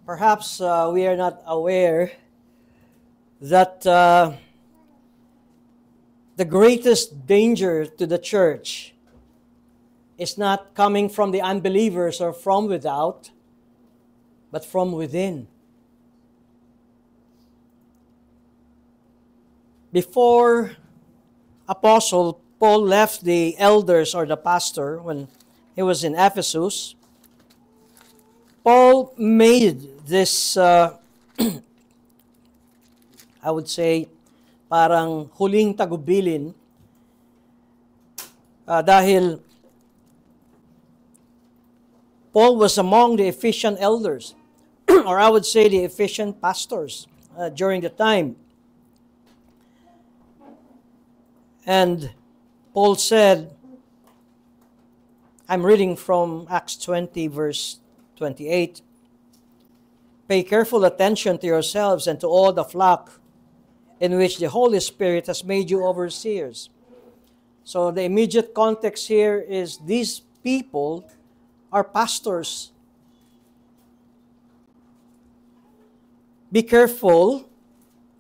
Perhaps we are not aware that the greatest danger to the church is not coming from the unbelievers or from without, but from within. Before Apostle Paul left the elders or the pastor when he was in Ephesus, Paul made this, I would say, parang huling tagubilin dahil Paul was among the Ephesian elders, or I would say the Ephesian pastors during the time. And Paul said, I'm reading from Acts 20, verse 28, "Pay careful attention to yourselves and to all the flock in which the Holy Spirit has made you overseers." So the immediate context here is these people are pastors. Be careful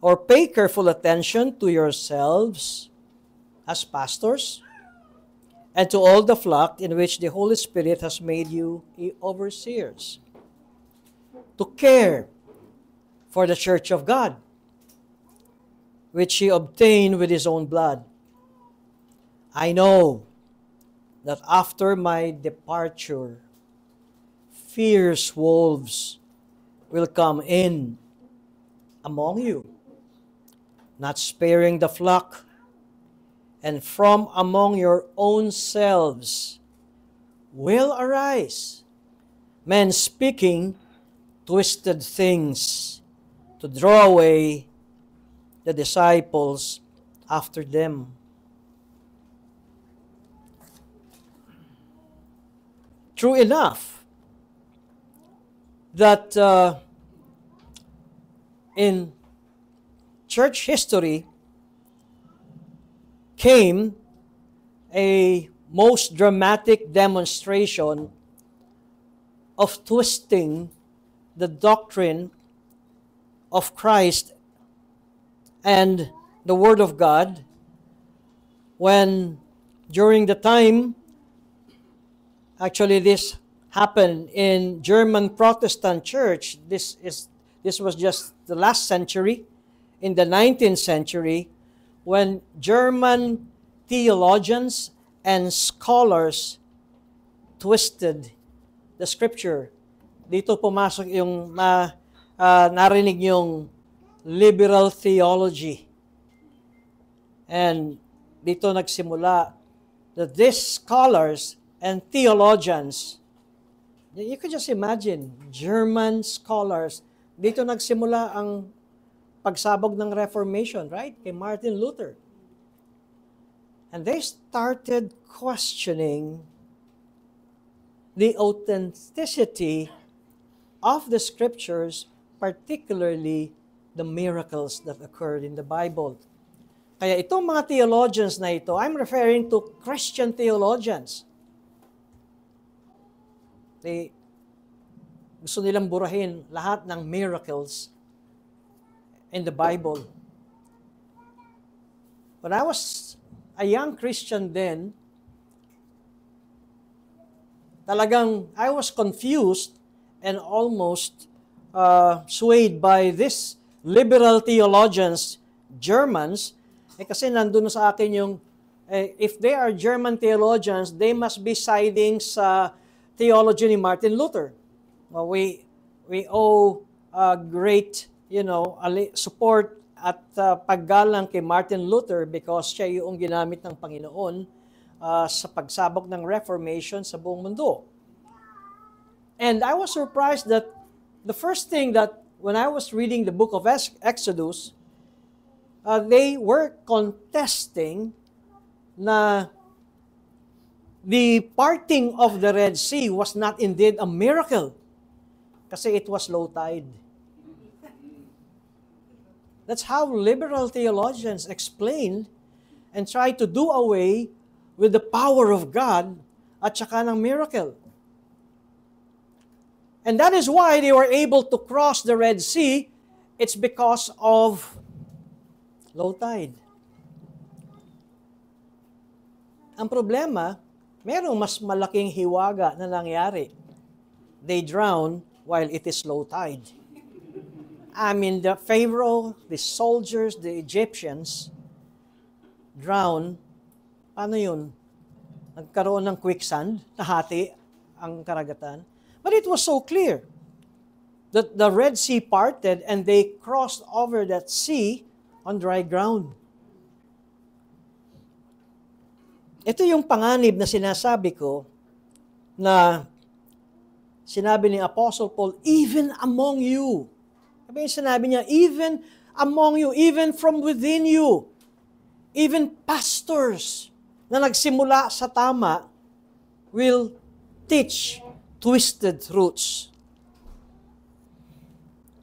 or pay careful attention to yourselves as pastors and to all the flock in which the Holy Spirit has made you overseers, to care for the church of God, which he obtained with his own blood. I know that after my departure, fierce wolves will come in among you, not sparing the flock, and from among your own selves will arise men speaking twisted things to draw away the disciples after them. True enough that in church history came a most dramatic demonstration of twisting the doctrine of Christ and the Word of God when during the time, actually this happened in German Protestant church. This was just the last century, in the 19th century, when German theologians and scholars twisted the scripture. Dito pumasok yung narinig yung liberal theology. And dito nagsimula that these scholars and theologians, you can just imagine, German scholars, dito nagsimula ang pagsabog ng Reformation, right? Kay Martin Luther. And they started questioning the authenticity of the scriptures, particularly the miracles that occurred in the Bible. Kaya itong mga theologians na ito, I'm referring to Christian theologians. Gusto nilang burahin lahat ng miracles in the Bible. When I was a young Christian then, talagang I was confused and almost swayed by these liberal theologians, Germans, kasi nandun sa akin yung, if they are German theologians, they must be siding sa theology ni Martin Luther. Well, we owe great support at paggalang kay Martin Luther because siya yung ginamit ng Panginoon sa pagsabog ng Reformation sa buong mundo. And I was surprised that the first thing that when I was reading the book of Exodus, they were contesting na the parting of the Red Sea was not indeed a miracle kasi it was low tide. That's how liberal theologians explained and tried to do away with the power of God at saka ng miracle. And that is why they were able to cross the Red Sea. It's because of low tide. Ang problema, merong mas malaking hiwaga na nangyari. They drown while it is low tide. I mean, the Pharaoh, the soldiers, the Egyptians drown. Paano yun? Nagkaroon ng quicksand, nahati ang karagatan. But it was so clear that the Red Sea parted and they crossed over that sea on dry ground. Ito yung panganib na sinasabi ko na sinabi ni Apostle Paul, even among you. Sabi yung sinabi niya, even among you, even from within you, even pastors na nagsimula sa tama will teach twisted truths.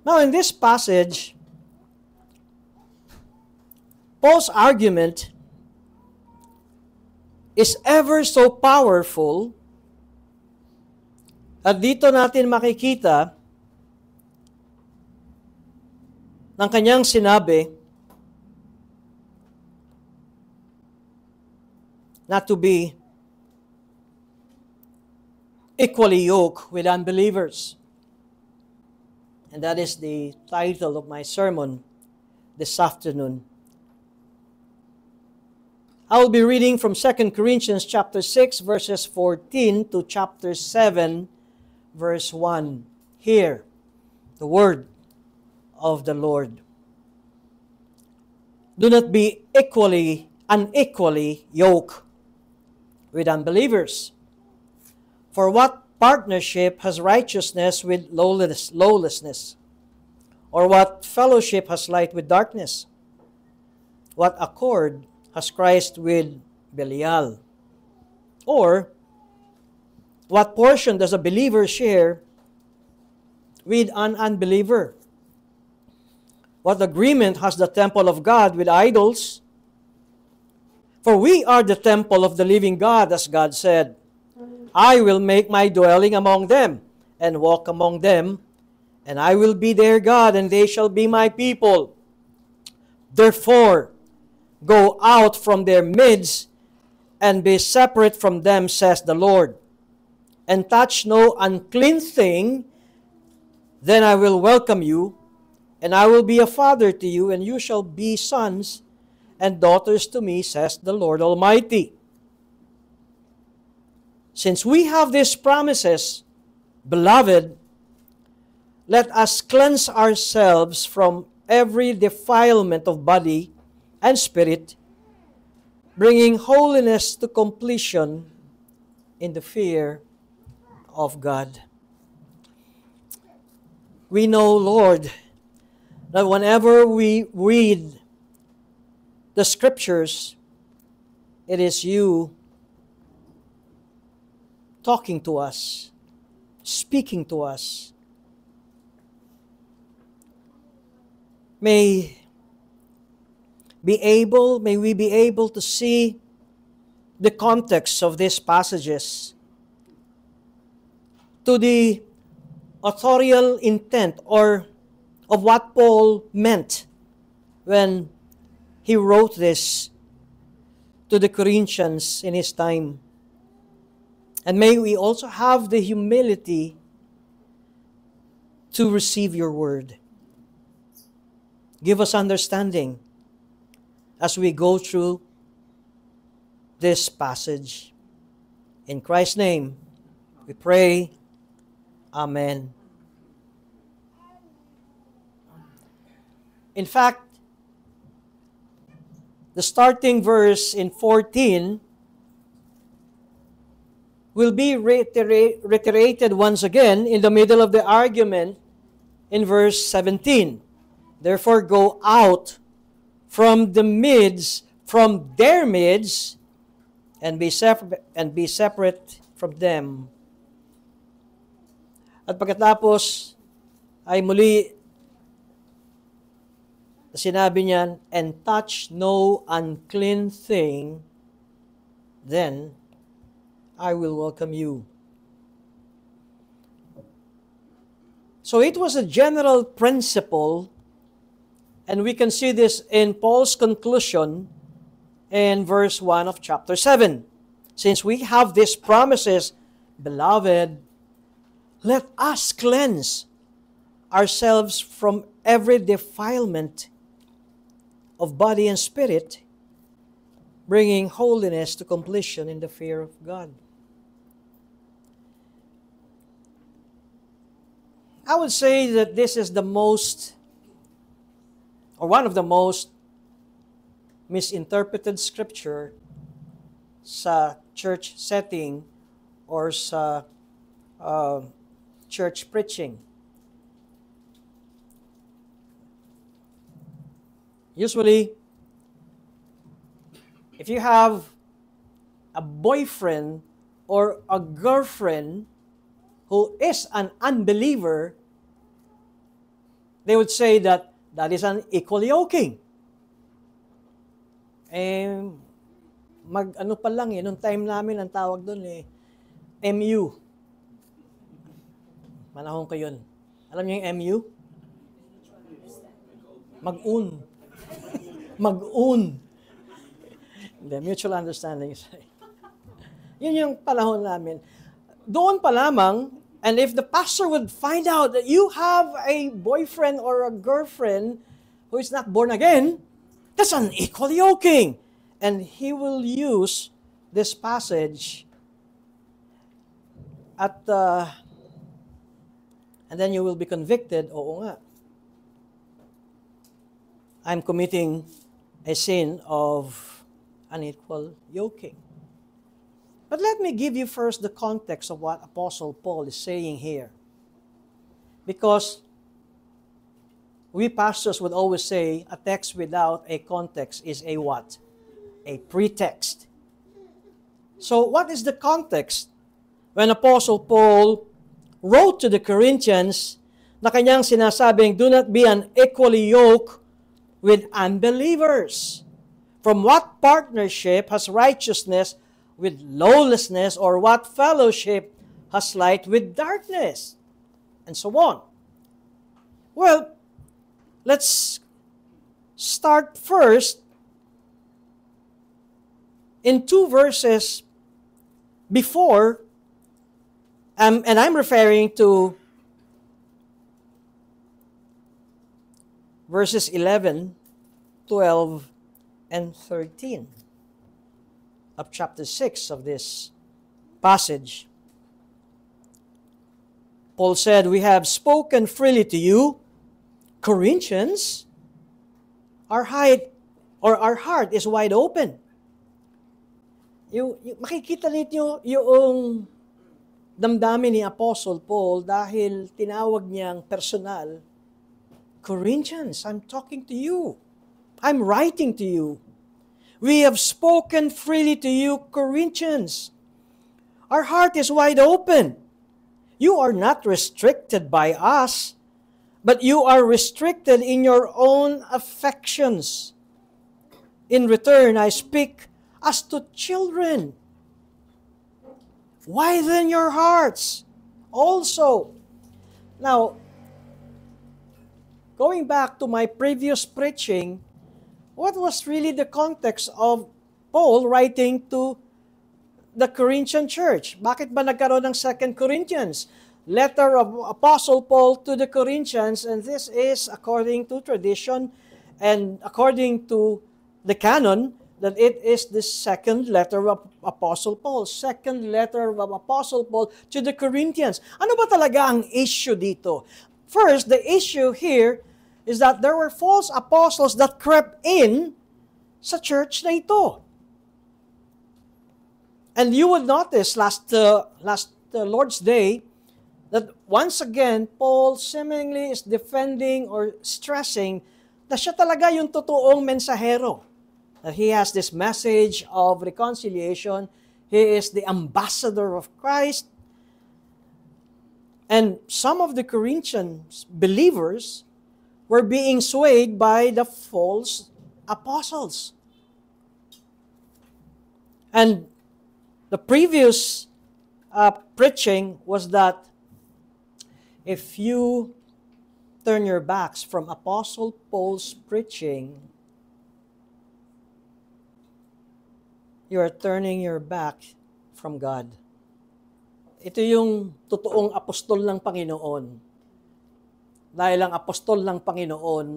Now, in this passage, Paul's argument is ever so powerful at dito natin makikita ng kanyang sinabi not to be equally yoked with unbelievers. And that is the title of my sermon this afternoon. I will be reading from 2 Corinthians chapter 6, verses 14 to chapter 7, verse 1. Hear the word of the Lord. Do not be unequally yoked with unbelievers. For what partnership has righteousness with lawlessness? Or what fellowship has light with darkness? What accord has Christ with Belial? Or what portion does a believer share with an unbeliever? What agreement has the temple of God with idols? For we are the temple of the living God, as God said, I will make my dwelling among them, and walk among them, and I will be their God, and they shall be my people. Therefore, go out from their midst, and be separate from them, says the Lord, and touch no unclean thing, then I will welcome you, and I will be a father to you, and you shall be sons and daughters to me, says the Lord Almighty. Since we have these promises, beloved, let us cleanse ourselves from every defilement of body and spirit, bringing holiness to completion in the fear of God. We know, Lord, that whenever we read the Scriptures, it is you talking to us, speaking to us. May we be able to see the context of these passages to the authorial intent or of what Paul meant when he wrote this to the Corinthians in his time. And may we also have the humility to receive your word. Give us understanding as we go through this passage. In Christ's name, we pray. Amen. In fact, the starting verse in 14 will be reiterated once again in the middle of the argument in verse 17. Therefore, go out from their midst, and be separate from them. At pagkatapos ay muli sinabi niyan, and touch no unclean thing, then I will welcome you. So it was a general principle, and we can see this in Paul's conclusion in verse 1 of chapter 7. Since we have these promises, beloved, let us cleanse ourselves from every defilement of body and spirit, bringing holiness to completion in the fear of God. I would say that this is the most, or one of the most misinterpreted scripture sa church setting or sa church preaching. Usually, if you have a boyfriend or a girlfriend who is an unbeliever, they would say that that is an equal yoking. Ano pa lang nung time namin, ang tawag doon MU. Manahon ko yun. Alam niyo yung MU? Mag-un. Mag-un. The mutual understanding. Yun yung panahon namin. Doon pa lamang, and if the pastor would find out that you have a boyfriend or a girlfriend who is not born again, that's an equal yoking. And he will use this passage and then you will be convicted, oo nga, I'm committing a sin of unequal yoking. But let me give you first the context of what Apostle Paul is saying here. Because we pastors would always say a text without a context is a what? A pretext. So what is the context when Apostle Paul wrote to the Corinthians na kanyang sinasabing, do not be unequally yoked with unbelievers? From what partnership has righteousness with lawlessness, or what fellowship has light with darkness? And so on. Well, let's start first in 2 verses before, and I'm referring to verses 11, 12, and 13 of chapter 6 of this passage. Paul said, we have spoken freely to you, Corinthians. Our heart is wide open. Makikita ninyo yung damdamin ni Apostle Paul dahil tinawag niyang personal, Corinthians, I'm talking to you. I'm writing to you. We have spoken freely to you, Corinthians. Our heart is wide open. You are not restricted by us, but you are restricted in your own affections. In return, I speak as to children. Widen your hearts also. Now, going back to my previous preaching, what was really the context of Paul writing to the Corinthian church? Bakit ba nagkaroon ng 2 Corinthians? Letter of Apostle Paul to the Corinthians, and this is according to tradition and according to the canon, that it is the second letter of Apostle Paul. Second letter of Apostle Paul to the Corinthians. Ano ba talaga ang issue dito? First, the issue here is that there were false apostles that crept in sa church na ito. And you would notice last Lord's Day that once again, Paul seemingly is defending or stressing na siya talaga yung totoong mensahero. That he has this message of reconciliation. He is the ambassador of Christ. And some of the Corinthian believers were being swayed by the false apostles. And the previous preaching was that if you turn your backs from Apostle Paul's preaching, you are turning your back from God. Ito yung totoong apostol ng Panginoon. Dahil ang apostol ng Panginoon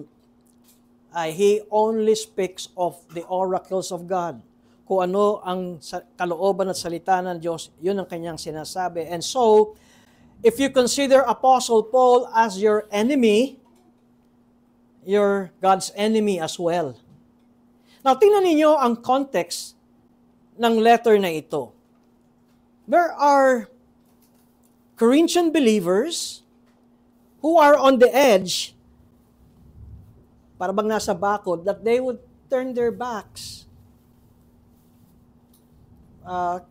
ay he only speaks of the oracles of God. Kung ano ang kalooban at salita ng Diyos, yun ang kanyang sinasabi. And so, if you consider Apostle Paul as your enemy, you're God's enemy as well. Now, tingnan ninyo ang context ng letter na ito. There are Corinthian believers who are on the edge, para bang nasa bakod, that they would turn their backs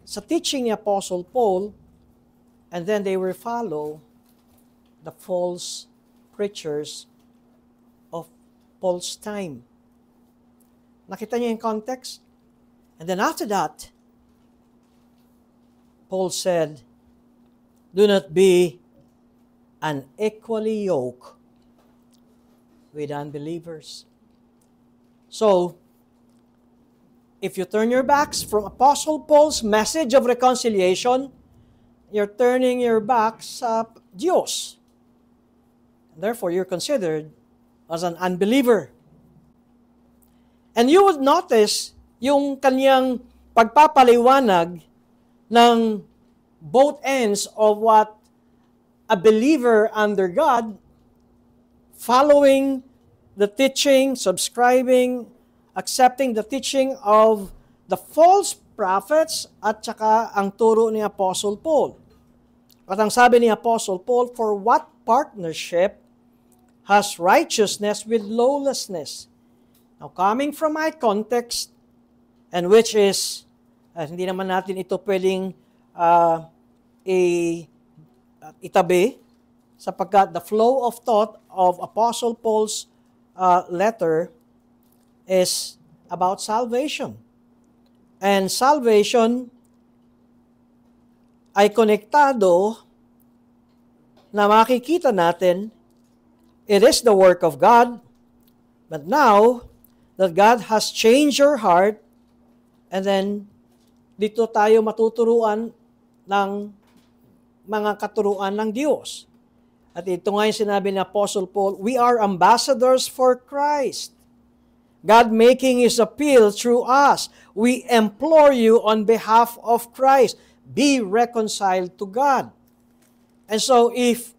sa teaching ni Apostle Paul, and then they will follow the false preachers of Paul's time. Nakita niyo yung context? And then after that, Paul said, do not be unequally yoked with unbelievers. So, if you turn your backs from Apostle Paul's message of reconciliation, you're turning your back sa Diyos. Therefore, you're considered as an unbeliever. And you would notice yung kanyang pagpapaliwanag ng both ends of what a believer under God, following the teaching, subscribing, accepting the teaching of the false prophets at saka ang turo ni Apostle Paul. At ang sabi ni Apostle Paul, for what partnership has righteousness with lawlessness? Now, coming from my context, and which is, hindi naman natin ito pwedeng itabi, sapagkat the flow of thought of Apostle Paul's letter is about salvation. And salvation ay konektado na makikita natin, it is the work of God, but now that God has changed your heart, and then dito tayo matuturuan ng mga katuruan ng Diyos. At ito nga yung sinabi ni Apostle Paul, we are ambassadors for Christ. God making His appeal through us. We implore you on behalf of Christ, be reconciled to God. And so if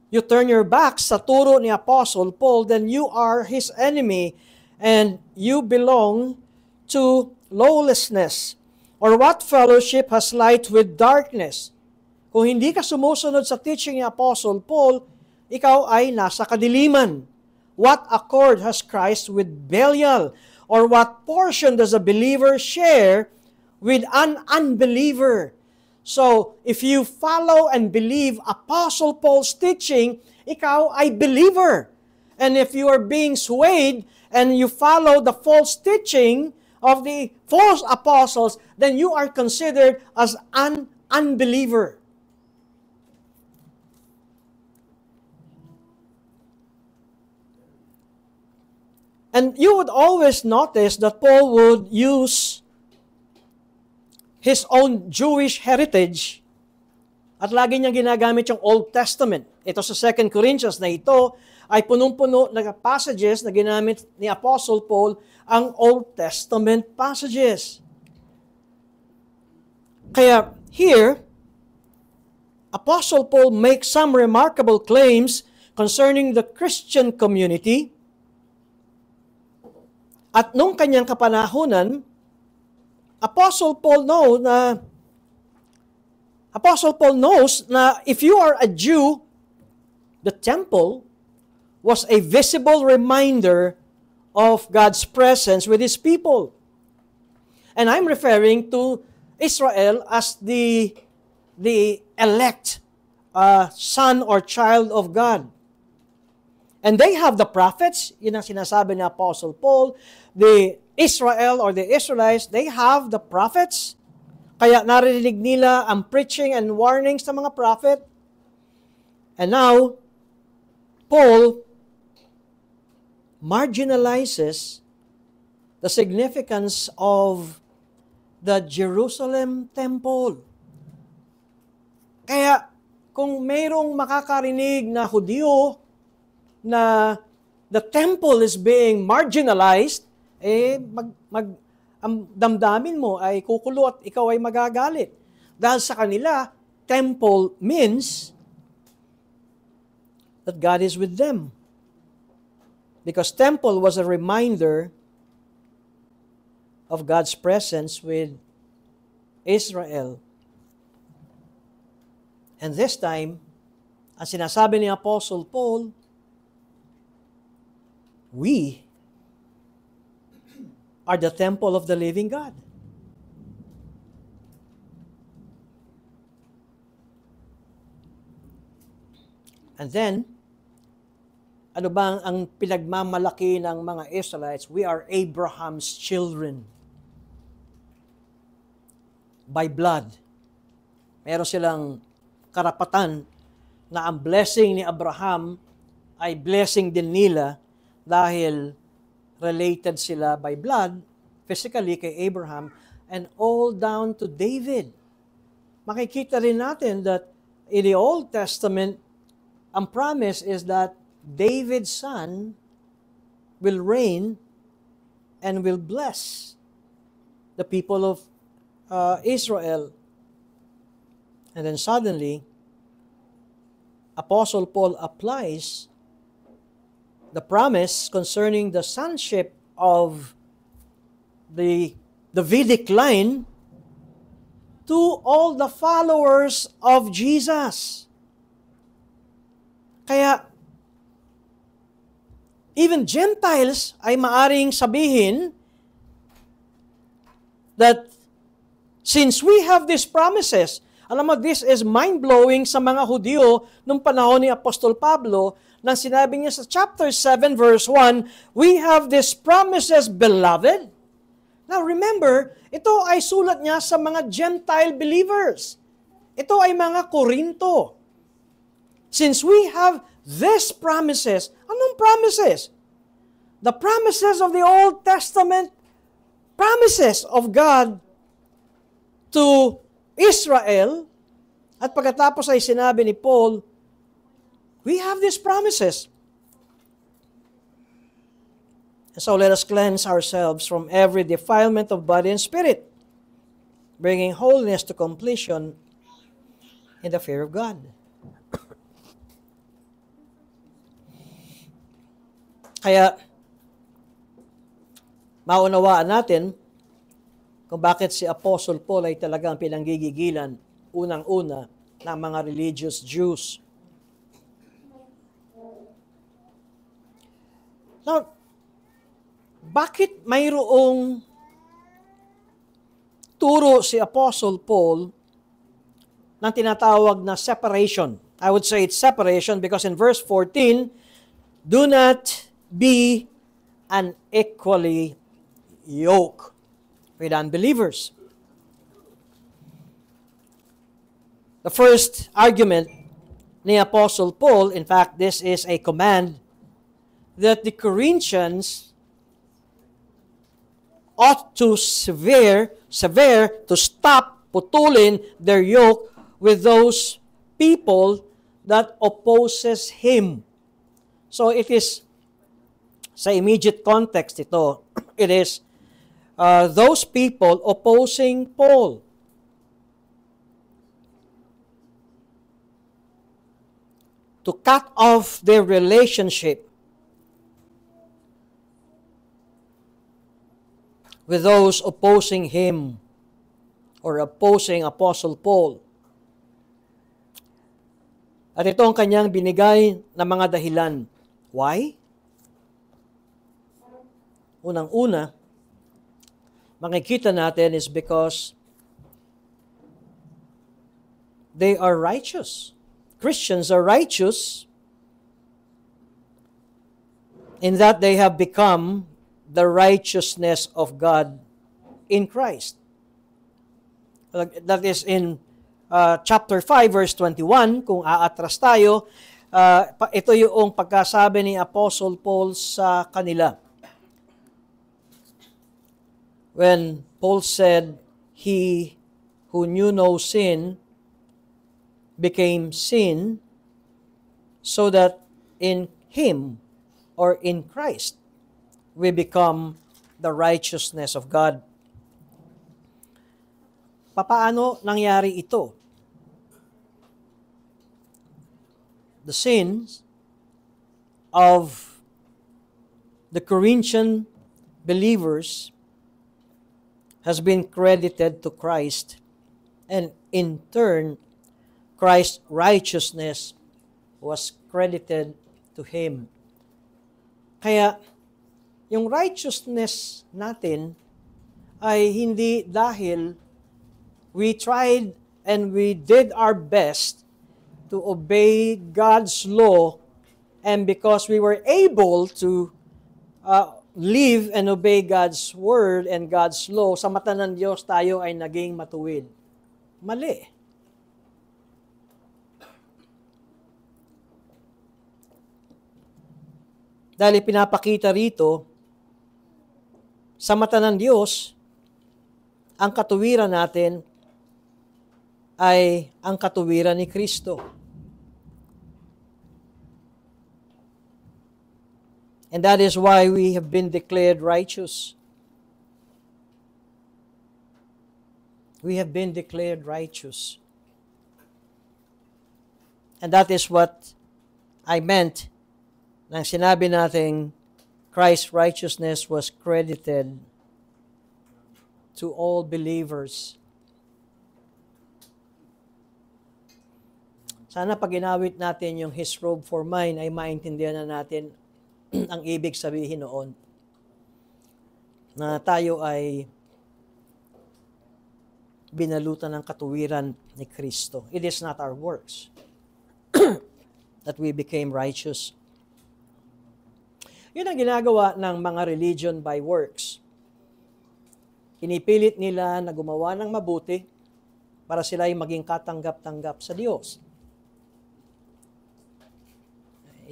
you turn your back sa turo ni Apostle Paul, then you are his enemy and you belong to lawlessness. Or what fellowship has light with darkness? Kung hindi ka sumusunod sa teaching ni Apostle Paul, ikaw ay nasa kadiliman. What accord has Christ with Belial? Or what portion does a believer share with an unbeliever? So, if you follow and believe Apostle Paul's teaching, ikaw ay believer. And if you are being swayed and you follow the false teaching of the false apostles, then you are considered as an unbeliever. And you would always notice that Paul would use his own Jewish heritage at lagi niyang ginagamit yung Old Testament. Ito sa 2 Corinthians na ito ay punong-puno na passages na ginamit ni Apostle Paul, ang Old Testament passages. Kaya here, Apostle Paul makes some remarkable claims concerning the Christian community. At nung kanyang kapanahunan, Apostle Paul knows na if you are a Jew, the temple was a visible reminder of God's presence with His people. And I'm referring to Israel as the elect son or child of God. And they have the prophets, yun ang sinasabi ni Apostle Paul, the Israel or the Israelites, they have the prophets, kaya narinig nila ang preaching and warnings ng mga prophet. And now, Paul marginalizes the significance of the Jerusalem temple. Kaya, kung mayroong makakarinig na Hudyo na the temple is being marginalized, ang damdamin mo ay kukulo at ikaw ay magagalit. Dahil sa kanila, temple means that God is with them. Because temple was a reminder of God's presence with Israel. And this time, ang sinasabi ni Apostle Paul, we are the temple of the living God. And then, ano bang ang pinagmamalaki ng mga Israelites? We are Abraham's children. By blood. Meron silang karapatan na ang blessing ni Abraham ay blessing din nila dahil related sila by blood, physically kay Abraham, and all down to David. Makikita rin natin that in the Old Testament, ang promise is that David's son will reign and will bless the people of Israel. And then suddenly, Apostle Paul applies the promise concerning the sonship of the Davidic line to all the followers of Jesus. Kaya, even Gentiles ay maaring sabihin that since we have these promises, alam mo, this is mind-blowing sa mga Hudyo nung panahon ni Apostol Pablo nang sinabi niya sa chapter 7 verse 1, we have these promises, beloved. Now remember, ito ay sulat niya sa mga Gentile believers. Ito ay mga Korinto. Since we have these promises, anong promises? The promises of the Old Testament, promises of God to Israel, at pagkatapos ay sinabi ni Paul, we have these promises. And so let us cleanse ourselves from every defilement of body and spirit, bringing holiness to completion in the fear of God. Kaya, maunawaan natin kung bakit si Apostle Paul ay talagang pinanggigigilan unang-una ng mga religious Jews. Now, bakit mayroong turo si Apostle Paul ng tinatawag na separation? I would say it's separation because in verse 14, do not be unequally yoked with unbelievers. The first argument ni Apostle Paul, in fact, this is a command that the Corinthians ought to severe to stop, putulin their yoke with those people that opposes him. So it is, sa immediate context ito, it is those people opposing Paul. To cut off their relationship with those opposing him or opposing Apostle Paul. At ito ang kanyang binigay na mga dahilan. Why? Unang-una, makikita natin is because they are righteous. Christians are righteous in that they have become the righteousness of God in Christ. That is in chapter 5, verse 21, kung aatras tayo, ito yung pagkasabi ni Apostle Paul sa kanila. When Paul said, He who knew no sin became sin, so that in Him, or in Christ, we become the righteousness of God. Papaano nangyari ito? The sins of the Corinthian believers has been credited to Christ, and in turn, Christ's righteousness was credited to Him. Kaya, yung righteousness natin ay hindi dahil we tried and we did our best to obey God's law, and because we were able to live and obey God's word and God's law, sa mata ng Diyos tayo ay naging matuwid. Mali. Dahil pinapakita rito, sa mata ng Diyos, ang katuwiran natin ay ang katuwiran ni Kristo. And that is why we have been declared righteous. We have been declared righteous. And that is what I meant nang sinabi natin Christ's righteousness was credited to all believers. Sana pag ginawit natin yung His robe for mine ay maintindihan na natin ang ibig sabihin noon. Na tayo ay binalutan ng katuwiran ni Kristo. It is not our works that we became righteous. Yun ang ginagawa ng mga religion by works. Pinipilit nila na gumawa ng mabuti para sila ay maging katanggap-tanggap sa Diyos.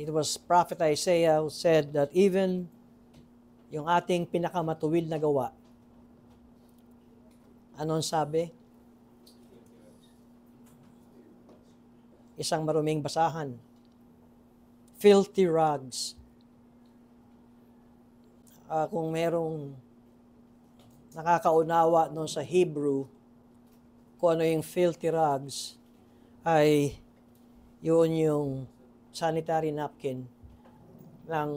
It was Prophet Isaiah who said that even yung ating pinakamatuwid na gawa, anong sabi? Isang maruming basahan. Filthy rags. Kung merong nakakaunawa noon sa Hebrew, kung ano yung filthy rags, ay yun yung sanitary napkin ng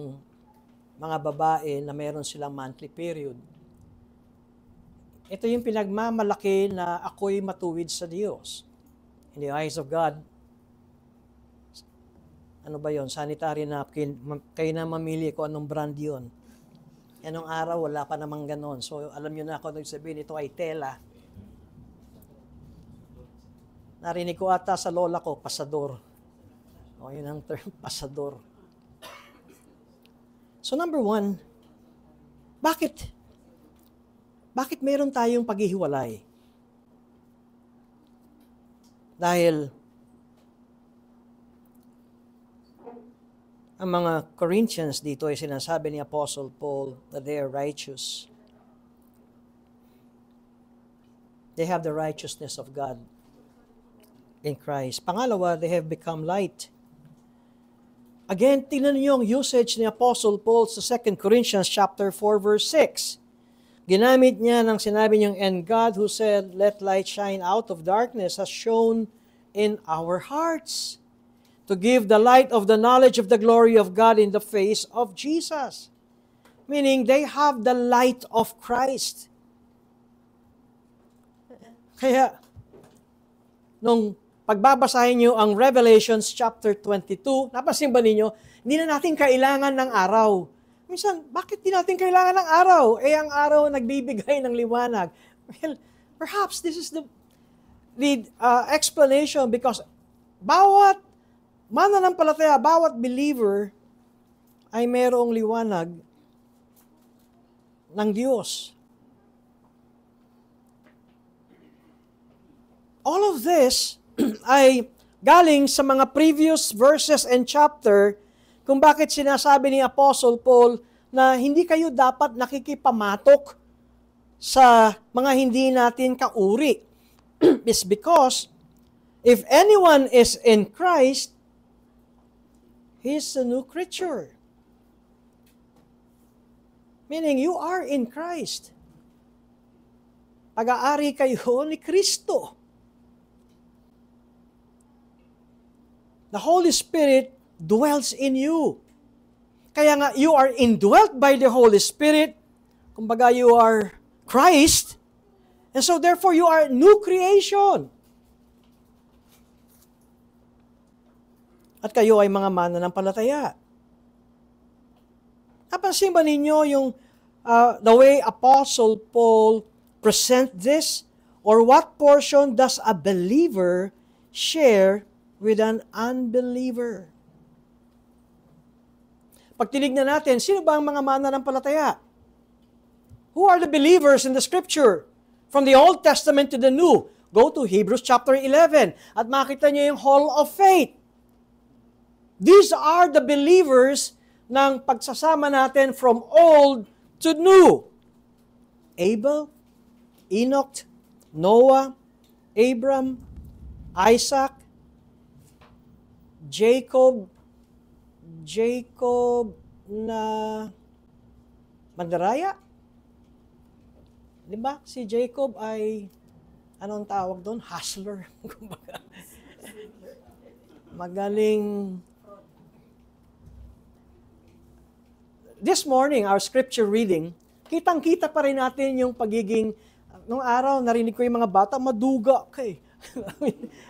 mga babae na meron silang monthly period. Ito yung pinagmamalaki na ako'y matuwid sa Diyos. In the eyes of God, ano ba yon? Sanitary napkin. Kayo na mamili kung anong brand yun. Anong araw, wala pa namang ganon. So, alam nyo na ako nagsabihin, ito ay tela. Narinig ko ata sa lola ko, pasador. O, yun ang term, pasador. So, number one, bakit meron tayong paghihiwalay? Dahil ang mga Corinthians dito ay sinasabi ni Apostle Paul that they are righteous. They have the righteousness of God in Christ. Pangalawa, they have become light. Again, tingnan niyo yung usage ni Apostle Paul sa 2 Corinthians chapter 4 verse 6. Ginamit niya ng sinabi niyang, and God who said, let light shine out of darkness has shone in our hearts to give the light of the knowledge of the glory of God in the face of Jesus. Meaning, they have the light of Christ. Kaya, nung pagbabasahin nyo ang Revelations chapter 22, napansin ba ninyo, hindi na natin kailangan ng araw. Minsan, bakit di natin kailangan ng araw? Ang araw nagbibigay ng liwanag. Well, perhaps this is the explanation because bawat mananampalataya, bawat believer ay mayroong liwanag ng Diyos. all of this ay galing sa mga previous verses and chapter kung bakit sinasabi ni Apostle Paul na hindi kayo dapat nakikipamatok sa mga hindi natin kauri. It's because if anyone is in Christ, he's a new creature. Meaning, you are in Christ. Pag-aari kayo ni Kristo. The Holy Spirit dwells in you. Kaya nga, you are indwelt by the Holy Spirit. Kumbaga, you are Christ. And so, therefore, you are a new creation. At kayo ay mga mananampalataya. Napansin ba ninyo yung the way Apostle Paul present this? Or what portion does a believer share with an unbeliever? Pag tinignan natin, sino ba ang mga mananampalataya? Who are the believers in the Scripture? From the Old Testament to the New. Go to Hebrews chapter 11 at makita niyo yung Hall of Faith. These are the believers ng pagsasama natin from old to new. Abel, Enoch, Noah, Abram, Isaac, Jacob na mandaraya. Di ba? Si Jacob ay, anong tawag doon? Hustler. Magaling. This morning, our scripture reading, kitang-kita pa rin natin yung pagiging, nung araw, narinig ko yung mga bata, maduga ka eh.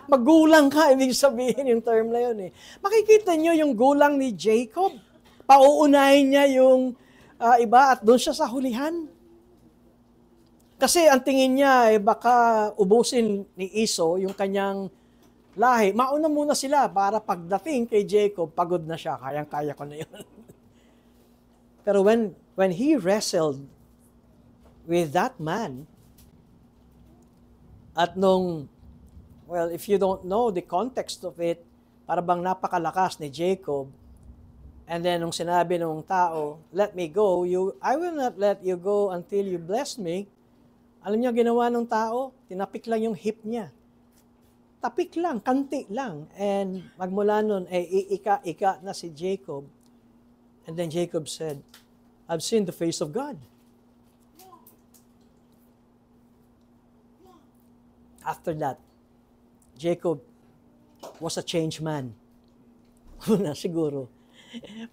Magulang ka, ibig sabihin yung term na yun eh. Makikita nyo yung gulang ni Jacob. Pauunahin niya yung iba at doon siya sa hulihan. Kasi ang tingin niya, baka ubusin ni Esau yung kanyang lahi. Mauna muna sila para pagdating kay Jacob, pagod na siya. Kayang-kaya ko na yun. Pero when he wrestled with that man, at nung, well, if you don't know the context of it, para bang napakalakas ni Jacob, and then nung sinabi nung tao, let me go, I will not let you go until you bless me. Alam niyo ginawa ng tao? Tinapik lang yung hip niya. Tapik lang, kanti lang. And magmula nun, ika na si Jacob. And then Jacob said, I've seen the face of God. After that, Jacob was a changed man. Una, siguro.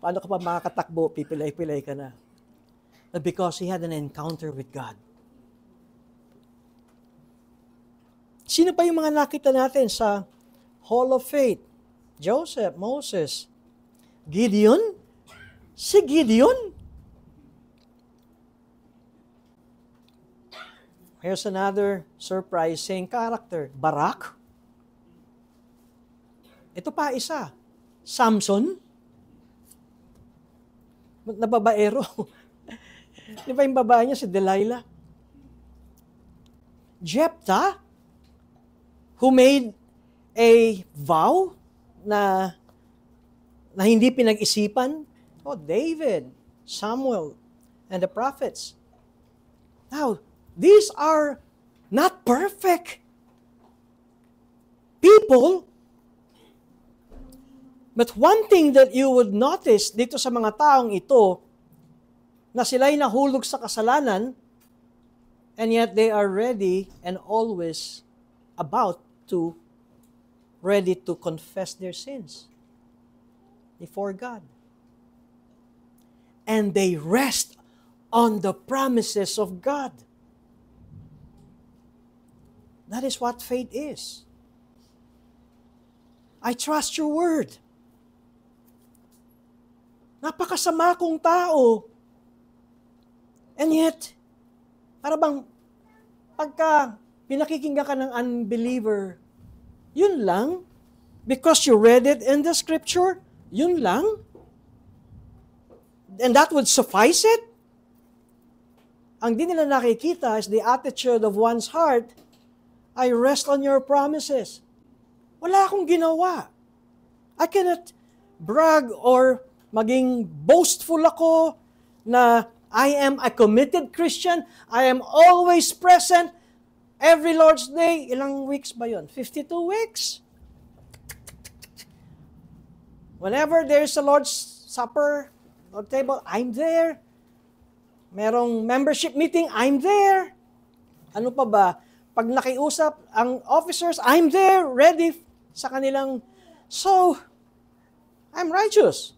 Paano ka pa makakatakbo? Pipilay-pilay ka na. But because he had an encounter with God. Sino pa yung mga nakita natin sa Hall of Faith? Joseph, Moses, Gideon? Si Gideon? Here's another surprising character. Barak? Ito pa isa. Samson? Na babaero. Di ba yung babae niya si Delilah? Jephthah? Who made a vow na hindi pinag-isipan? Oh, David, Samuel, and the prophets. Now, these are not perfect people. But one thing that you would notice dito sa mga taong ito, na sila'y nahulog sa kasalanan, and yet they are ready and always ready to confess their sins before God. And they rest on the promises of God. That is what faith is. I trust your word. Napakasama kong tao. And yet, para bang pagka pinakikinggan ka ng unbeliever, yun lang? Because you read it in the scripture? Yun lang? And that would suffice it? Ang di nila nakikita is the attitude of one's heart I rest on your promises. Wala akong ginawa. I cannot brag or maging boastful ako na I am a committed Christian. I am always present. Every Lord's Day, ilang weeks ba yun? 52 weeks. Whenever there's a Lord's Supper, Lord's table, I'm there. Merong membership meeting, I'm there. Ano pa ba? Pag nakiusap ang officers, I'm there, ready sa kanilang. So, I'm righteous.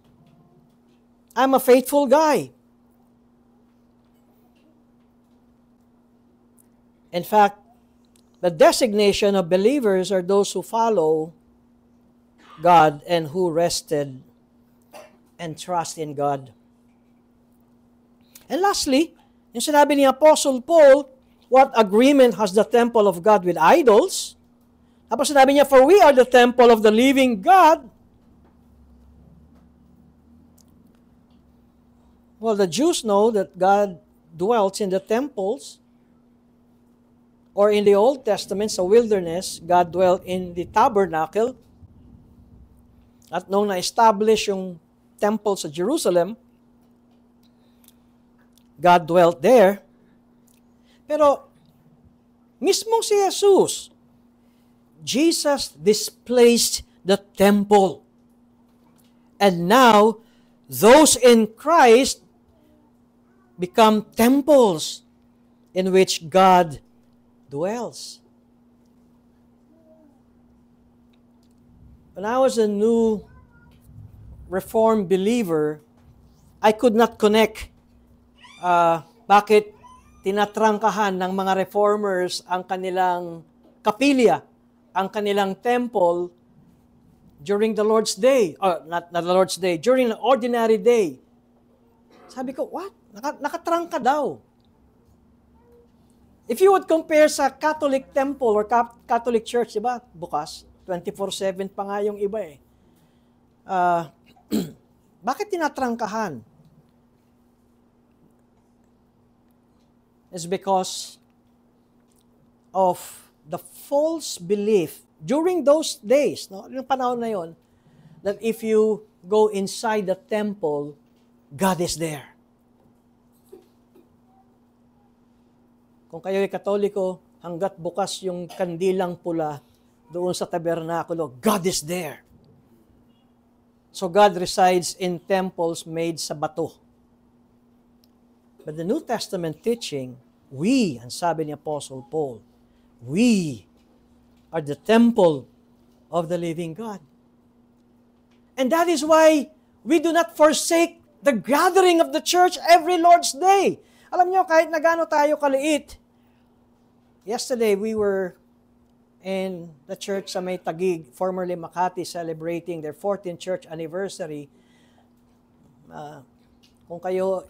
I'm a faithful guy. In fact, the designation of believers are those who follow God and who rested and trust in God. And lastly, yung sinabi ni Apostle Paul, what agreement has the temple of God with idols? Tapos sinabi niya, for we are the temple of the living God. Well, the Jews know that God dwells in the temples, or in the Old Testament, sa wilderness, God dwelt in the tabernacle. At nung na-establish yung temple sa Jerusalem, God dwelt there. Pero, mismong si Jesus, Jesus displaced the temple. And now, those in Christ become temples in which God dwells. When I was a new Reformed believer, I could not connect bakit tinatrangkahan ng mga Reformers ang kanilang kapilya, ang kanilang temple during the Lord's Day, or not the Lord's Day, during an ordinary day. Sabi ko, what? Nakatrangka daw. If you would compare sa Catholic temple or Catholic church, diba? Bukas, 24/7 pa nga yung iba eh. Bakit tinatrangkahan? It's because of the false belief during those days, no? Yung panahon na yon, that if you go inside the temple, God is there. Kung kayo ay Katoliko, hanggat bukas yung kandilang pula doon sa tabernakulo, God is there. So God resides in temples made sa bato. But the New Testament teaching, we, ang sabi ni Apostle Paul, we are the temple of the living God. And that is why we do not forsake the gathering of the church every Lord's Day. Alam niyo, kahit na gaano tayo kaliit, yesterday we were in the church sa May Taguig, formerly Makati, celebrating their 14th church anniversary. Kung kayo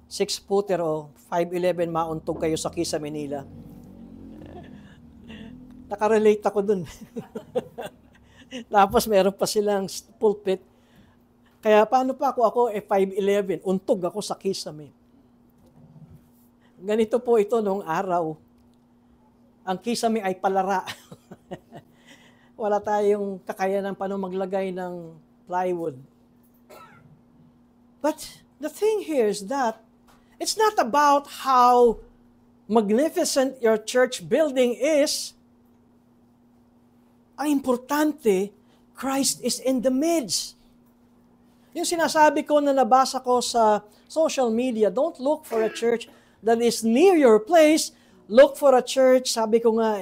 6-footer o 5'11", mauntog kayo sa Kisa, Manila. Nakarelate ako dun. Tapos meron pa silang pulpit. Kaya paano pa ako 5'11", untog ako sa Kisame. Ganito po ito noong araw. Ang Kisame ay palara. Wala tayong kakayanan pa nung maglagay ng plywood. But the thing here is that it's not about how magnificent your church building is. Ang importante, Christ is in the midst. Yung sinasabi ko na nabasa ko sa social media, don't look for a church that is near your place. Look for a church, sabi ko nga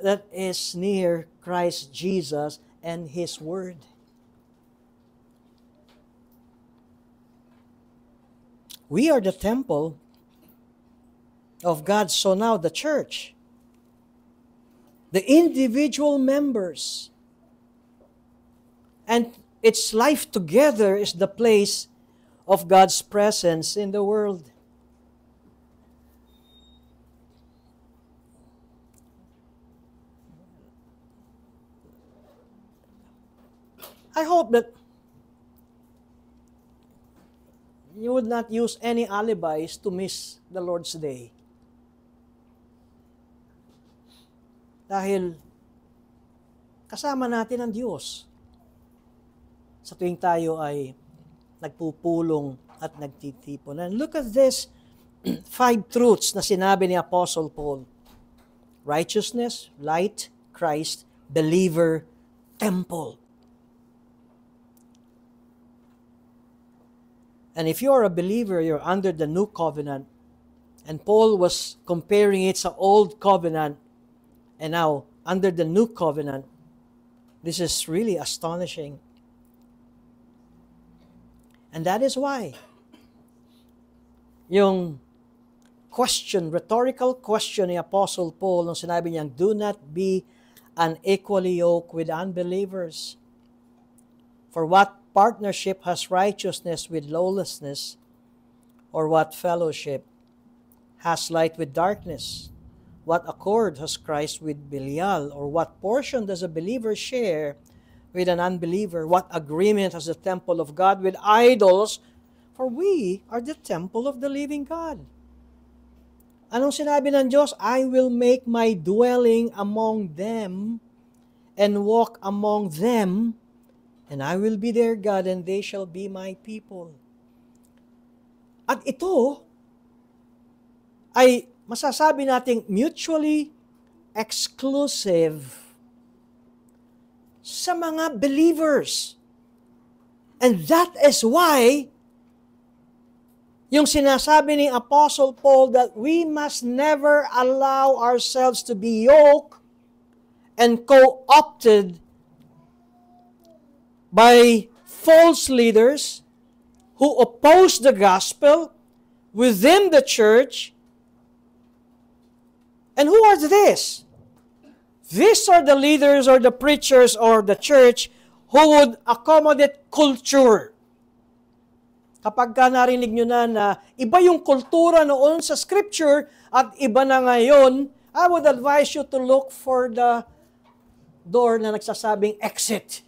that is near Christ Jesus and His Word. We are the temple of God. So now the church, the individual members, and its life together is the place of God's presence in the world. I hope that you would not use any alibis to miss the Lord's Day. Dahil kasama natin ang Diyos sa tuwing tayo ay nagpupulong at nagtitipon. And look at this 5 truths na sinabi ni Apostle Paul. Righteousness, light, Christ, believer, temple. And if you are a believer, you're under the new covenant. And Paul was comparing it sa old covenant. And now, under the new covenant, this is really astonishing. And that is why, yung question, rhetorical question ni Apostle Paul nung sinabi niyang, do not be unequally yoked with unbelievers. For what partnership has righteousness with lawlessness? Or what fellowship has light with darkness? What accord has Christ with Belial? Or what portion does a believer share with an unbeliever? What agreement has the temple of God with idols? For we are the temple of the living God. Anong sinabi ng Diyos? I will make my dwelling among them and walk among them, and I will be their God, and they shall be my people. At ito ay masasabi nating mutually exclusive sa mga believers. And that is why yung sinasabi ni Apostle Paul that we must never allow ourselves to be yoked and co-opted by false leaders who oppose the gospel within the church. And who are this? These are the leaders or the preachers or the church who would accommodate culture. Kapag ka narinig nyo na iba yung kultura noon sa scripture at iba na ngayon, I would advise you to look for the door na nagsasabing exit.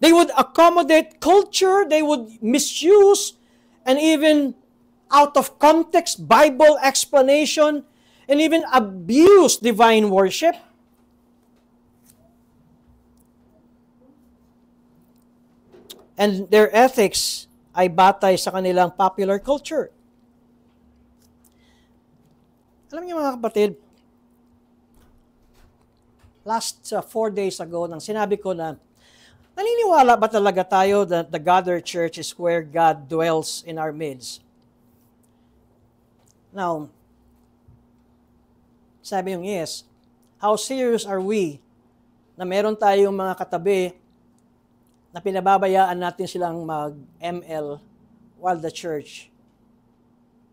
They would accommodate culture, they would misuse, and even out of context, Bible explanation, and even abuse divine worship. And their ethics ay batay sa kanilang popular culture. Alam niyo mga kapatid, last 4 days ago, nang sinabi ko na, naniniwala ba talaga tayo that the gathered church is where God dwells in our midst? Now, sabi yung yes, how serious are we na meron tayong mga katabi na pinababayaan natin silang mag-ML while the church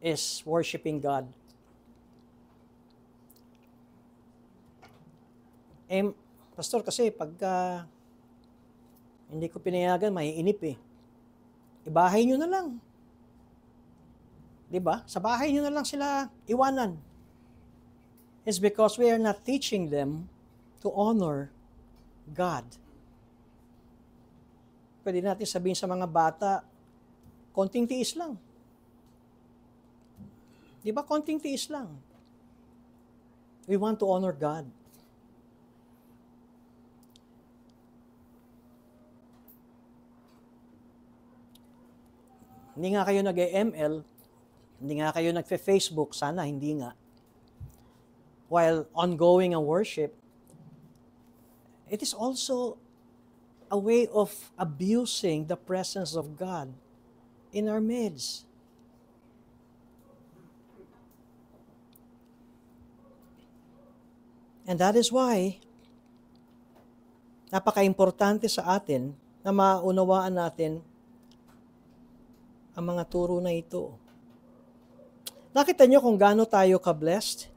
is worshiping God? Pastor, kasi pagka hindi ko pinayagan, maiinip eh. Ibahay nyo na lang. Diba? Sa bahay nyo na lang sila iwanan. It's because we are not teaching them to honor God. Pwede natin sabihin sa mga bata, konting tiis lang. Diba? Konting tiis lang. We want to honor God. Hindi nga kayo nag-ML, hindi nga kayo nag-Facebook, sana hindi nga. While ongoing ang worship, it is also a way of abusing the presence of God in our midst. And that is why, napaka-importante sa atin na maunawaan natin ang mga turo na ito. Nakita niyo kung gaano tayo ka-blessed?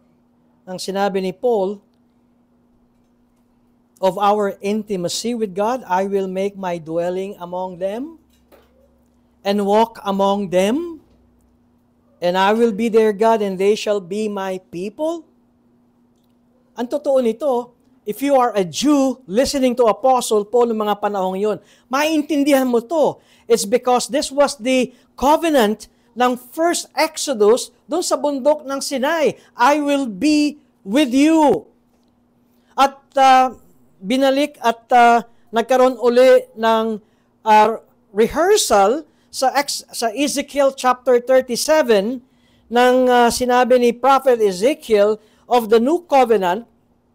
Ang sinabi ni Paul, of our intimacy with God, I will make my dwelling among them and walk among them, and I will be their God and they shall be my people. Ang totoo nito, if you are a Jew listening to Apostle Paul ng mga panahong yon, maintindihan mo to. It's because this was the covenant ng first Exodus doon sa bundok ng Sinai. I will be with you. At binalik at nagkaroon uli ng rehearsal sa Ezekiel chapter 37 nang sinabi ni Prophet Ezekiel of the new covenant.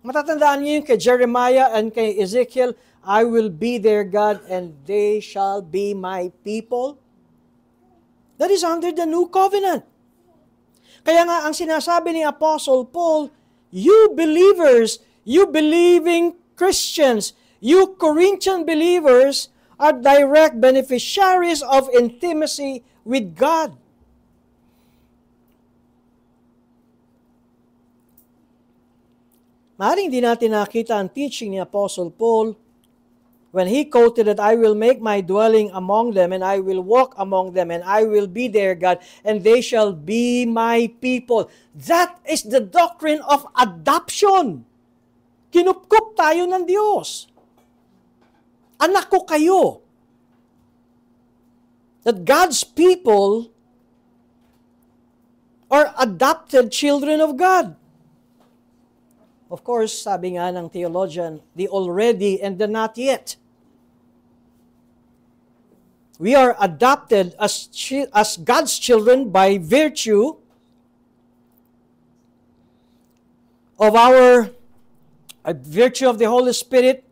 Matatandaan niyo yung kay Jeremiah and kay Ezekiel, I will be their God and they shall be my people. That is under the new covenant. Kaya nga ang sinasabi ni Apostle Paul, you believers, you believing Christians, you Corinthian believers are direct beneficiaries of intimacy with God. Maaaring di natin nakita ang teaching ni Apostle Paul when he quoted that I will make my dwelling among them and I will walk among them and I will be their God and they shall be my people. That is the doctrine of adoption. Kinupkup tayo ng Diyos. Anak ko kayo. That God's people are adopted children of God. Of course, sabi nga ng theologian, the already and the not yet. We are adopted as God's children by virtue of virtue of the Holy Spirit.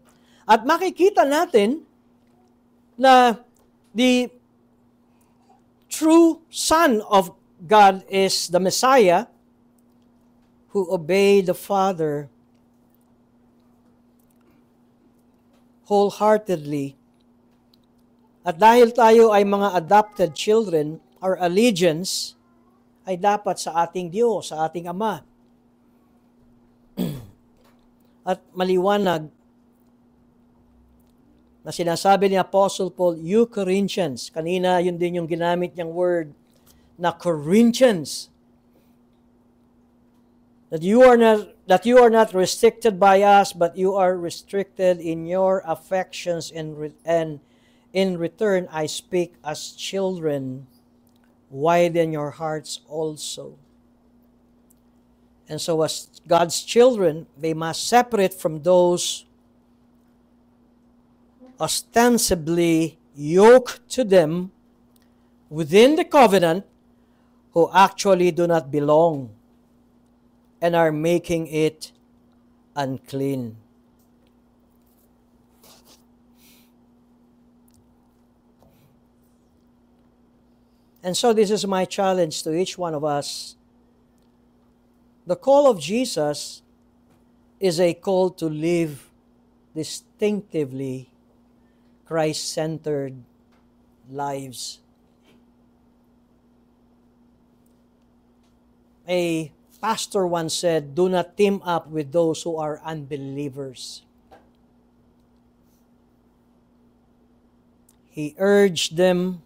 At makikita natin na the true Son of God is the Messiah who obeyed the Father wholeheartedly. At dahil tayo ay mga adopted children, our allegiance ay dapat sa ating Diyos, sa ating Ama. At maliwanag na sinasabi ni Apostle Paul, you Corinthians, kanina yun din yung ginamit niyang word na Corinthians, that you are not restricted by us, but you are restricted in your affections, and in return I speak as children. Widen your hearts also. And so as God's children, they must separate from those ostensibly yoked to them within the covenant who actually do not belong and are making it unclean. And so this is my challenge to each one of us. The call of Jesus is a call to live distinctively Christ-centered lives. A pastor once said, do not team up with those who are unbelievers. He urged them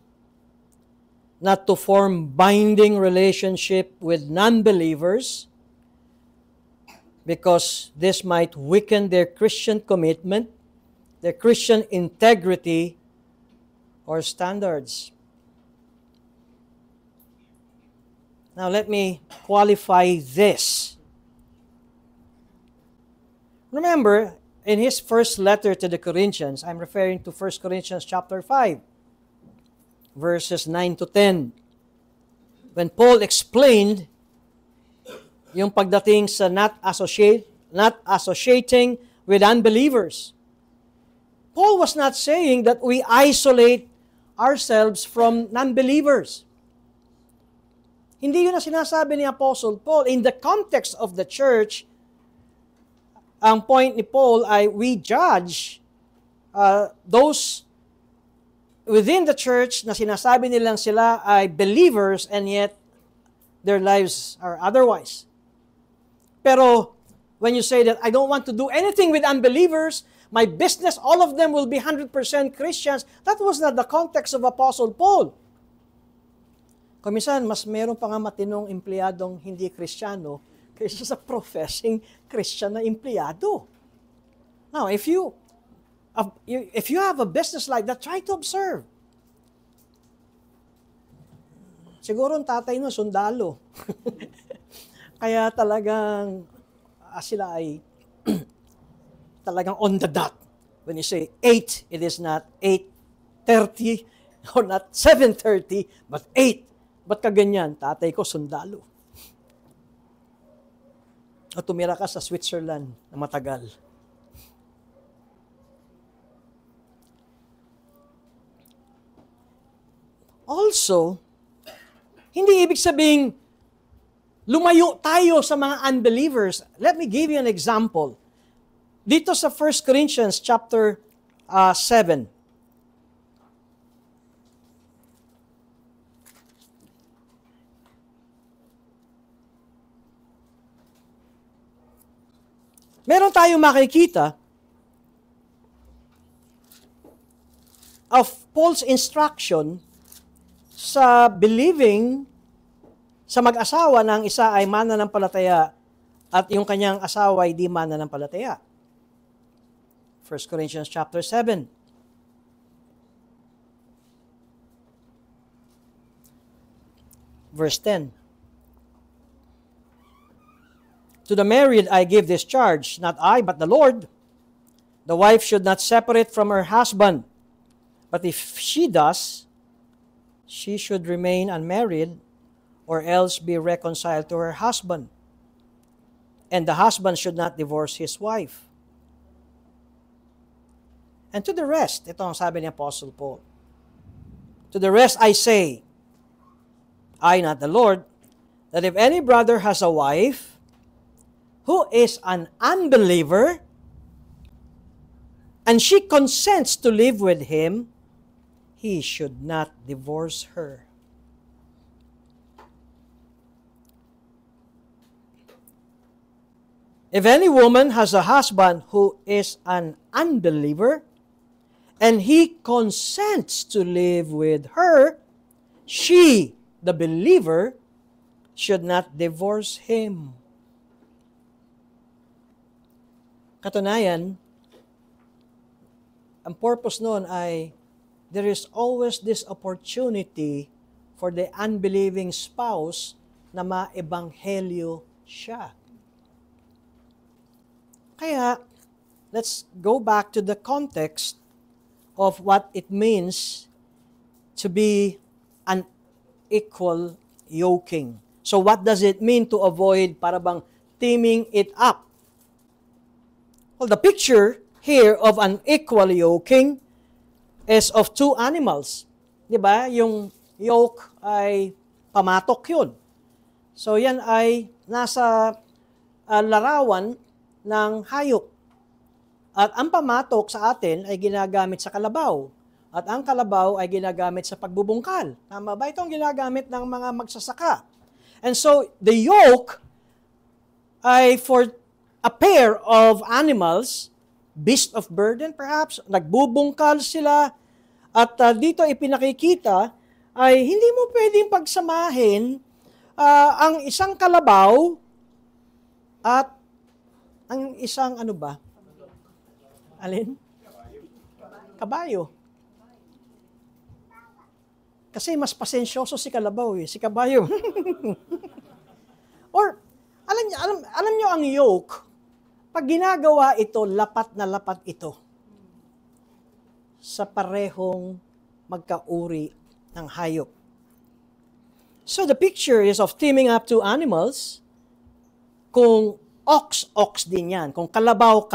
not to form binding relationship with non-believers because this might weaken their Christian commitment, their Christian integrity, or standards. Now let me qualify this. Remember, in his first letter to the Corinthians, I'm referring to 1 Corinthians chapter 5, verses 9 to 10. When Paul explained yung pagdating sa not associating with unbelievers. Paul was not saying that we isolate ourselves from non-believers. Hindi yun na sinasabi ni Apostle Paul. In the context of the church, ang point ni Paul ay we judge those within the church na sinasabi nilang sila ay believers and yet their lives are otherwise. Pero when you say that I don't want to do anything with unbelievers, my business, all of them will be 100% Christians, that was not the context of Apostle Paul. Kuminsan, mas meron pa nga matinong empleyadong hindi Kristiyano kaysa sa professing Christian na empleyado. Now, if you have a business like that, try to observe. Siguro ang tatay no, sundalo. Kaya talagang sila ay talagang on the dot. When you say 8, it is not 8:30 or not 7:30, but 8. Ba't ka ganyan? Tatay ko, sundalo. O tumira ka sa Switzerland na matagal. Also, hindi ibig sabing lumayo tayo sa mga unbelievers. Let me give you an example. Dito sa 1 Corinthians chapter 7. Meron tayong makikita of Paul's instruction sa believing sa mag-asawa na ang isa ay mananampalataya at yung kanyang asawa ay di mananampalataya. 1 Corinthians chapter 7. Verse 10. To the married I give this charge, not I, but the Lord. The wife should not separate from her husband, but if she does, she should remain unmarried, or else be reconciled to her husband. And the husband should not divorce his wife. And to the rest, ito ang sabi ni Apostle Paul. To the rest I say, I, not the Lord, that if any brother has a wife who is an unbeliever, and she consents to live with him, he should not divorce her. If any woman has a husband who is an unbeliever, and he consents to live with her, she, the believer, should not divorce him. Katunayan, ang purpose noon ay there is always this opportunity for the unbelieving spouse na maebanghelyo siya. Kaya, let's go back to the context of what it means to be an equal yoking. So what does it mean to avoid para bang teaming it up? Well, the picture here of an equal yoking is of two animals. Di ba? Yung yoke ay pamatok yun. So yan ay nasa larawan ng hayop. At ang pamatok sa atin ay ginagamit sa kalabaw. At ang kalabaw ay ginagamit sa pagbubungkal. Tama ba? Itong ginagamit ng mga magsasaka. And so, the yoke ay for a pair of animals, beast of burden perhaps, nagbubungkal sila. At dito ipinakikita ay hindi mo pwedeng pagsamahin ang isang kalabaw at ang isang ano ba? Alin? Kabayo. Kasi mas pasensyoso si kalabaw si kabayo. Or, alam nyo ang yoke, pag ginagawa ito, lapat na lapat ito sa parehong magkauri ng hayop. So the picture is of teaming up two animals. Kung ox din yan. Kung kalabaw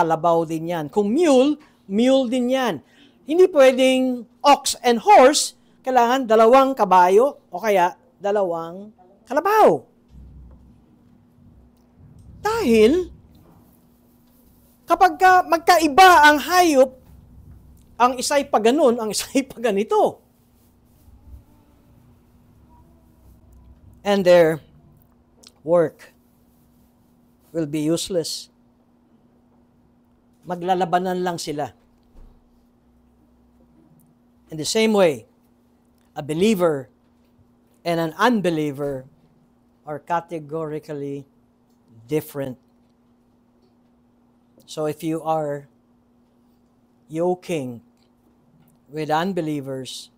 din yan. Kung mule din yan. Hindi pwedeng ox and horse, kailangan dalawang kabayo o kaya dalawang kalabaw. Dahil, kapag magkaiba ang hayop, ang isa'y paganon, ang isa'y paganito. And their work will be useless. Maglalabanan lang sila. In the same way, a believer and an unbeliever are categorically different. So if you are yoking with unbelievers,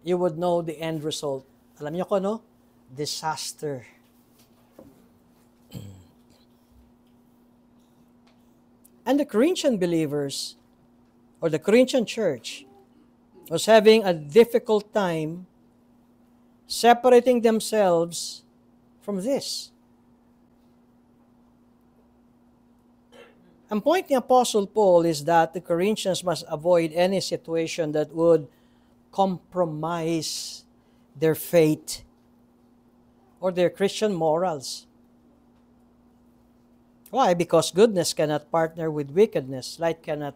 you would know the end result Alam niyo ko, no? Disaster. And the Corinthian believers, or the Corinthian church, was having a difficult time separating themselves from this. Ang point ni Apostle Paul is that the Corinthians must avoid any situation that would compromise their faith or their Christian morals. Why? Because goodness cannot partner with wickedness. Light cannot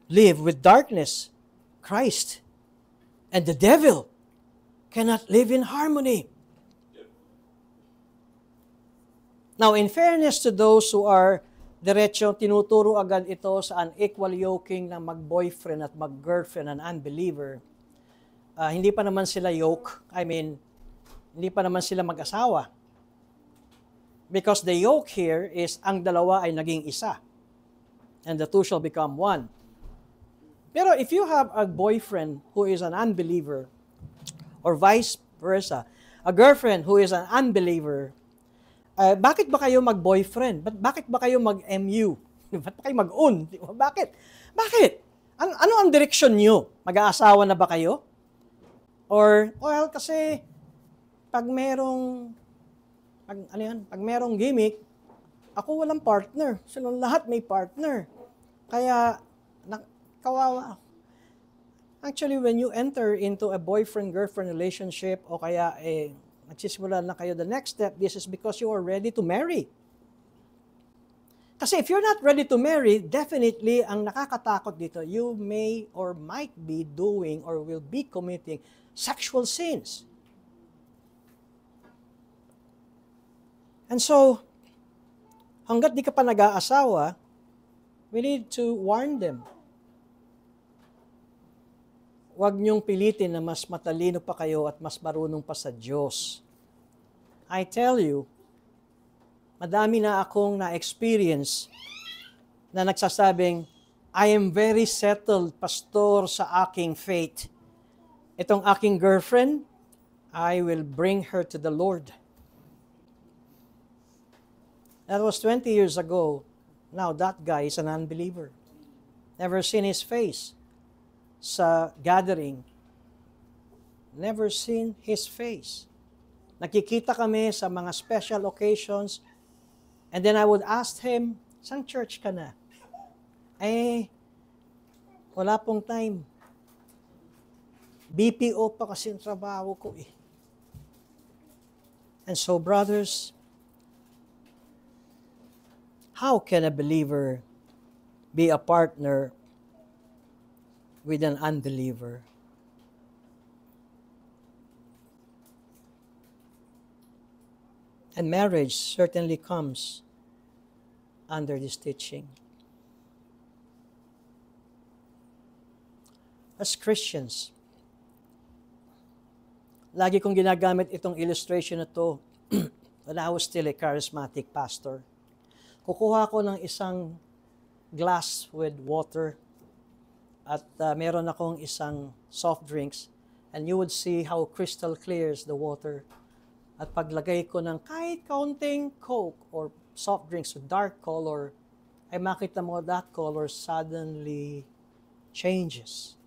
live with darkness. Christ and the devil cannot live in harmony. Now, in fairness to those who are diretso, tinuturo agad ito sa unequal yoking ng mag-boyfriend at mag-girlfriend and unbeliever, hindi pa naman sila yoke. Hindi pa naman sila mag-asawa. Because the yoke here is ang dalawa ay naging isa. And the two shall become one. Pero if you have a boyfriend who is an unbeliever, or vice versa, a girlfriend who is an unbeliever, bakit ba kayo mag-boyfriend? Bakit ba kayo mag-MU? Bakit ba kayo mag-un? Bakit? Bakit? Ano ang direksyon nyo? Mag-aasawa na ba kayo? Or, well, kasi pag merong gimmick, ako walang partner. Silang lahat may partner. Kaya, kawawa. Actually, when you enter into a boyfriend-girlfriend relationship, o kaya nagsisimula na kayo, the next step, this is because you are ready to marry. Kasi if you're not ready to marry, definitely, ang nakakatakot dito, you may or might be doing or will be committing sexual sins. And so, hanggat di ka pa nag-aasawa, we need to warn them. Huwag niyong pilitin na mas matalino pa kayo at mas marunong pa sa Diyos. I tell you, madami na akong na-experience na nagsasabing, I am very settled, pastor, sa aking faith. Itong aking girlfriend, I will bring her to the Lord. That was 20 years ago. Now that guy is an unbeliever. Never seen his face sa gathering. Never seen his face. Nakikita kami sa mga special occasions, and then I would ask him, saan church ka na? Wala pong time. BPO pa kasi yung trabaho ko eh. And so, brothers, how can a believer be a partner with an unbeliever? And marriage certainly comes under this teaching. As Christians, lagi kong ginagamit itong illustration na to when I was still a charismatic pastor. Kukuha ko ng isang glass with water at meron akong isang soft drinks, and you would see how crystal clear is the water. At paglagay ko ng kahit kaunting Coke or soft drinks with dark color, ay makita mo that color suddenly changes.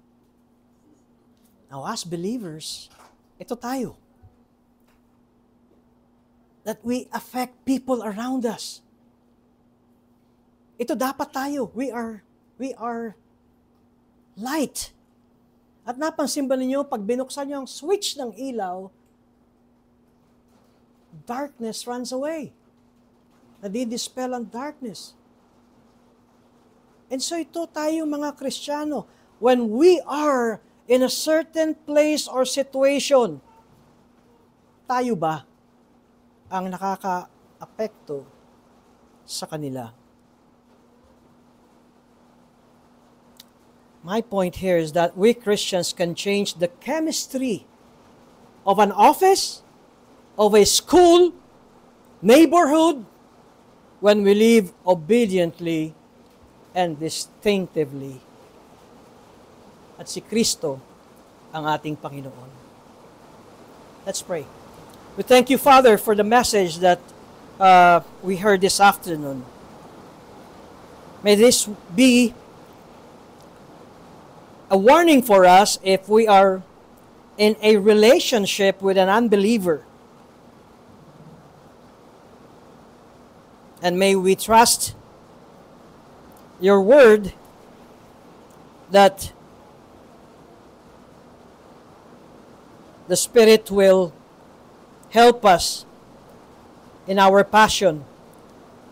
Now, as believers, ito tayo. That we affect people around us. Ito dapat tayo. We are light. At napansin ba ninyo, pag binuksan nyo ang switch ng ilaw, darkness runs away. Nadidispel ang darkness. And so ito tayo mga Kristiyano, when we are in a certain place or situation, tayo ba ang nakaka-apekto sa kanila? My point here is that we Christians can change the chemistry of an office, of a school, neighborhood, when we live obediently and distinctively. At si Kristo ang ating Panginoon. Let's pray. We thank you, Father, for the message that we heard this afternoon. May this be a warning for us if we are in a relationship with an unbeliever. And may we trust your word that the Spirit will help us in our passion,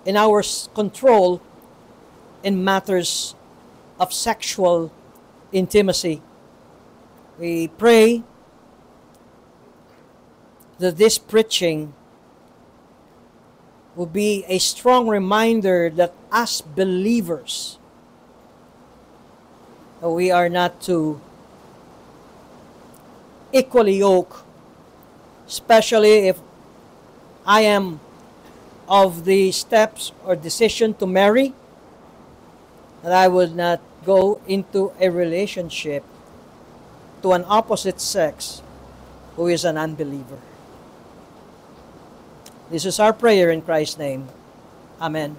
in our control in matters of sexual intimacy. We pray that this preaching will be a strong reminder that as believers, we are not to equally yoke, especially if I am of the steps or decision to marry, that I would not go into a relationship to an opposite sex who is an unbeliever. This is our prayer in Christ's name. Amen.